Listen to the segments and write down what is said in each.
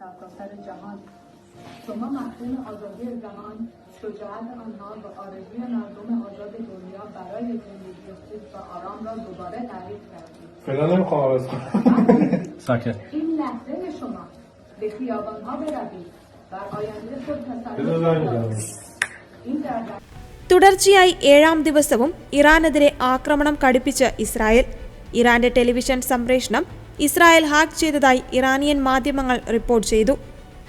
سرتاسر جهان شما محکوم آزادی جهان، شجاعت آنها و آرزوی مردم آزاد دنیا برای زندگی خوب و آرام را دوباره تعریف کردید. فعلا نمیخوام عوض کنم. ساکت. این لحظه شما به خیابانها بروید، بر آینده خود بذار تسلط زنگ کنید. بزنم. این در തുടർച്ചയായി 7-ാം ദിവസവും ഇറാനെതിരെ ആക്രമണം കടുപ്പിച്ച് ഇസ്രായേൽ. ഇറാന്റെ ടെലിവിഷൻ സംപ്രേഷണം ഇസ്രായേൽ ഹാക്ക് ചെയ്തതായി ഇറാനിയൻ മാധ്യമങ്ങൾ റിപ്പോർട്ട് ചെയ്തു.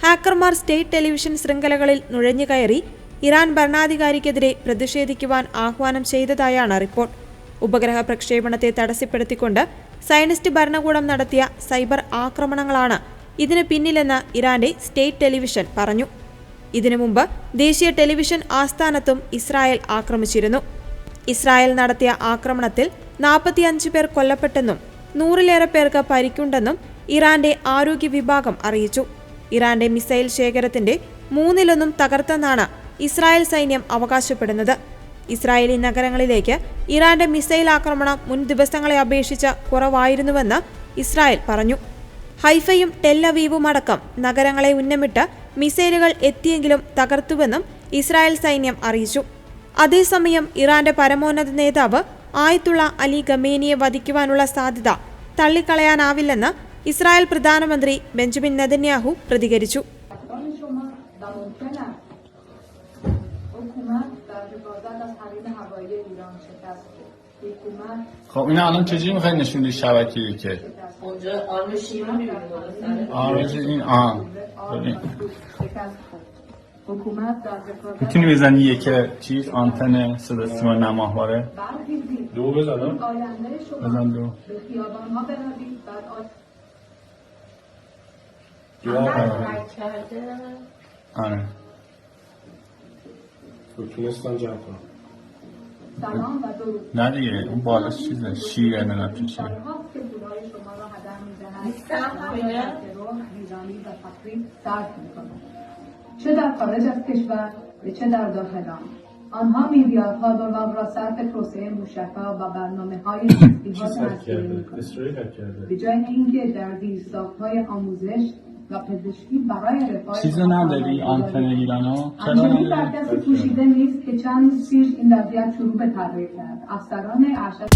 ഹാക്കർമാർ സ്റ്റേറ്റ് ടെലിവിഷൻ ശൃംഖലകളിൽ നുഴഞ്ഞുകയറി ഇറാൻ ഭരണാധികാരിക്കെതിരെ പ്രതിഷേധിക്കുവാൻ ആഹ്വാനം ചെയ്തതായാണ് റിപ്പോർട്ട്. ഉപഗ്രഹ പ്രക്ഷേപണത്തെ തടസ്സപ്പെടുത്തിക്കൊണ്ട് സയനിസ്റ്റ് ഭരണകൂടം നടത്തിയ സൈബർ ആക്രമണങ്ങളാണ് ഇതിന് പിന്നിലെന്ന് ഇറാന്റെ സ്റ്റേറ്റ് ടെലിവിഷൻ പറഞ്ഞു. ഇതിനു മുമ്പ് ദേശീയ ടെലിവിഷൻ ആസ്ഥാനത്തും ഇസ്രായേൽ ആക്രമിച്ചിരുന്നു. ഇസ്രായേൽ നടത്തിയ ആക്രമണത്തിൽ 45 പേർ കൊല്ലപ്പെട്ടെന്നും 100-ലേറെ പേർക്ക് പരിക്കുണ്ടെന്നും ഇറാന്റെ ആരോഗ്യ വിഭാഗം അറിയിച്ചു. ഇറാന്റെ മിസൈൽ ശേഖരത്തിന്റെ 1/3 തകർത്തെന്നാണ് ഇസ്രായേൽ സൈന്യം അവകാശപ്പെടുന്നത്. ഇസ്രായേലി നഗരങ്ങളിലേക്ക് ഇറാന്റെ മിസൈൽ ആക്രമണം മുൻ ദിവസങ്ങളെ അപേക്ഷിച്ച് കുറവായിരുന്നുവെന്ന് ഇസ്രായേൽ പറഞ്ഞു. ഹൈഫയും ടെൽ-അവീവും അടക്കം നഗരങ്ങളെ ഉന്നമിട്ട് മിസൈലുകൾ എത്തിയെങ്കിലും തകർത്തുവെന്നും ഇസ്രായേൽ സൈന്യം അറിയിച്ചു. അതേസമയം ഇറാന്റെ പരമോന്നത നേതാവ് ആയത്തുള്ള അലി ഖമേനിയെ വധിക്കുവാനുള്ള സാധ്യത തള്ളിക്കളയാനാവില്ലെന്ന് ഇസ്രായേൽ പ്രധാനമന്ത്രി ബെഞ്ചമിൻ നെതന്യാഹു പ്രതികരിച്ചു. خب این الان چجوری میخوای نشوندی شبکه‌ای که اونجا آرشی رو می‌بینید آرش این ببین حکومت در میتونی بزنی یکی چیز آنتن صدا سیما نماهواره دو بزنم. آینده شما بزن دو به خیابان‌ها بروید، بعد کرده آره تونستم جمع کنم. سلام و درود. نه دیگه اون بالاش چیزه شیره نگاه توشه سال‌ها که پولای شما را هدر می‌زنند، نیستم همینه. ترور، ویرانی و تخریب صرف می‌کنند. چه در خارج از کشور و چه در داخل آن. آنها میلیاردها دلار را صرف توسعه موشک‌ها و برنامه‌های تسلیحات هسته‌ای می‌کنند. اسرائیل حک کرده. به جای اینکه در زیرساخت‌های آموزش و پزشکی برای رفاه چیزو نداری آنتن ایرانو چرا همچنین بر نداری کسی پوشیده نیست که چند روز پیش این وضعیت شروع به تغییر کرد. افسران ارشد